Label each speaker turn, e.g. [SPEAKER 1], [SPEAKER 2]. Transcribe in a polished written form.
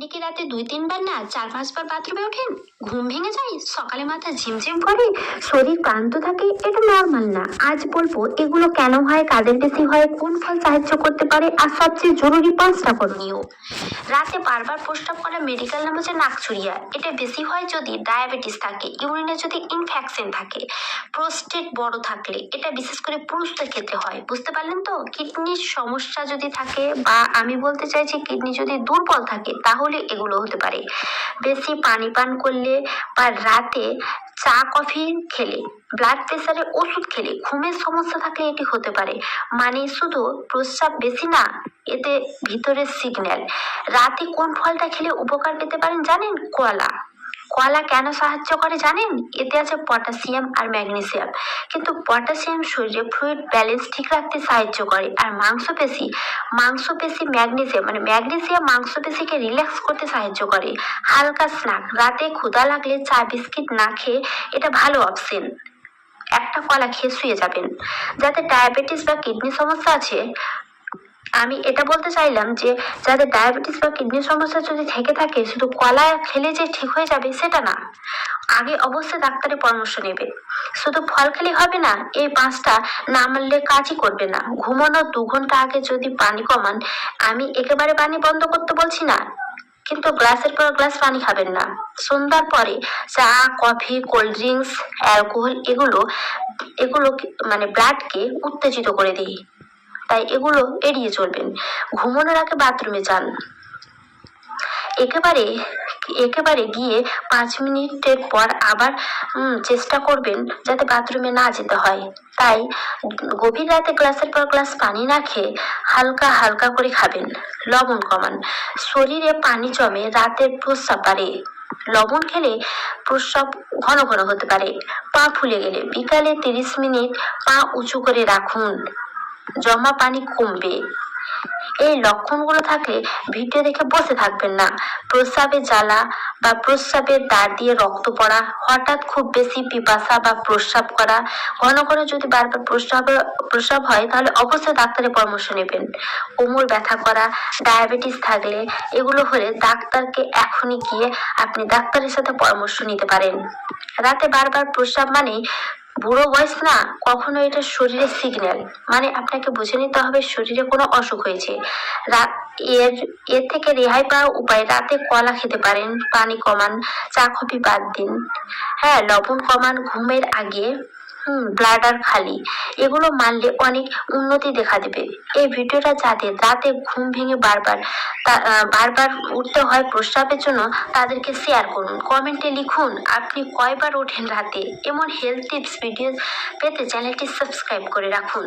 [SPEAKER 1] আপনি কি রাতে 2-3 বার না 4-5 বার বাথরুমে ওঠেন? ঘুম ভেঙে যায়, সকালে মাথা ঝিমঝিম করে, শরীর ক্লান্ত থাকে? এটা নর্মাল না। আজ বলবো এগুলো কেন হয়, কাদের বেশি হয়, কোন ফল সাহায্য করতে পারে, আর সবচেয়ে জরুরি 5টা করণীয়। রাতে বারবার প্রস্রাব করা মেডিকেল নাম হচ্ছে নাকচুরিয়া। এটা বেশি হয় যদি ডায়াবেটিস থাকে, ইউরিনে যদি ইনফেকশন থাকে, প্রোস্টেট বড় থাকলে। এটা বিশেষ করে পুরুষদের ক্ষেত্রে হয়। বুঝতে পারলেন তো? কিডনির সমস্যা যদি থাকে, বা আমি বলতে চাইছি কিডনি যদি দুর্বল থাকে, তাহলে এগুলো হতে পারে। বেশি পানি পান করলে, বা রাতে চা কফি খেলে, ব্লাড প্রেসারে ওষুধ খেলে, ঘুমের সমস্যা থাকলে এটি হতে পারে। মানে শুধু প্রস্রাব বেশি না, এতে ভিতরের সিগন্যাল। রাতে কোন ফলটা খেলে উপকার পেতে পারেন জানেন? কলা। কলা কেন সাহায্য করে জানেন? এতে আছে পটাশিয়াম আর ম্যাগনেসিয়াম। কিন্তু পটাশিয়াম শরীরে ফ্লুইড ব্যালেন্স ঠিক রাখতে সাহায্য করে। আর মাংসপেশি ম্যাগনেসিয়াম মাংসপেশিকে রিল্যাক্স করতে সাহায্য করে। হালকা স্ন্যাক, রাতে ক্ষুধা লাগলে চা বিস্কিট না খেয়ে এটা ভালো অপশন। একটা কলা খেয়ে শুয়ে যাবেন। যাদের ডায়াবেটিস বা কিডনি সমস্যা আছে, আমি এটা বলতে চাইলাম যে যাদের ডায়াবেটিস বা কিডনির সমস্যা যদি থেকে থাকে, শুধু কলা খেলে যে ঠিক হয়ে যাবে সেটা না। আগে অবশ্যই ডাক্তারের পরামর্শ নেবে। শুধু ফল খেলে হবে না, এই 5টা না মানলে কাজই করবে না। ঘুমানোর 2 ঘন্টা আগে যদি পানি কমান, আমি একেবারে পানি বন্ধ করতে বলছি না, কিন্তু গ্লাসের পর গ্লাস পানি খাবেন না। সন্ধ্যার পরে চা, কফি, কোল্ড ড্রিঙ্কস, অ্যালকোহল এগুলো এগুলো ব্লাডকে উত্তেজিত করে দেয়। তাই এগুলো এড়িয়ে চলবেন। ঘুমানোর আগে বাথরুমে যান, একেবারে একেবারে গিয়ে 5 মিনিটের পর আবার চেষ্টা করবেন যাতে বাথরুমে না যেতে হয়। তাই গভীর রাতে গ্লাসের পর গ্লাস পানি না খেয়ে হালকা হালকা করে খাবেন। লবণ কমান, শরীরে পানি জমে, রাতের প্রস্রাব বাড়ে। লবণ খেলে প্রস্রাব ঘন ঘন হতে পারে। পা ফুলে গেলে বিকালে 30 মিনিট পা উঁচু করে রাখুন, জমা পানি কমবে। এই লক্ষণগুলো থাকলে ভিডিও দেখে বসে থাকবেন না। প্রস্রাবে জ্বালা বা প্রস্রাবের দ্বার দিয়ে রক্ত পড়া, হঠাৎ খুব বেশি পিপাসা বা প্রস্রাব করা, ঘন ঘন যদি বারবার প্রস্রাব হয়, তাহলে অবশ্যই ডাক্তারের পরামর্শ নেবেন। কোমর ব্যথা করা, ডায়াবেটিস থাকলে, এগুলো হলে ডাক্তারকে এখনই গিয়ে আপনি ডাক্তারের সাথে পরামর্শ নিতে পারেন। রাতে বারবার প্রস্রাব মানে বুড়ো বয়স না, কখনো এটা শরীরের সিগন্যাল। আপনাকে বুঝে নিতে হবে শরীরে কোনো অসুখ হয়েছে। এর থেকে রেহাই পাওয়ার উপায়, রাতে কলা খেতে পারেন, পানি কমান, চা কফি বাদ দিন, হ্যাঁ লবণ কমান, ঘুমের আগে ব্লাডার খালি, এগুলো মানলে অনেক উন্নতি দেখা দেবে। এই ভিডিওটা যাদের রাতে ঘুম ভেঙে বারবার উঠতে হয় প্রস্রাবের জন্য, তাদেরকে শেয়ার করুন। কমেন্টে লিখুন আপনি কয়বার ওঠেন রাতে। এমন হেলথ টিপস ভিডিও পেতে চ্যানেলটি সাবস্ক্রাইব করে রাখুন।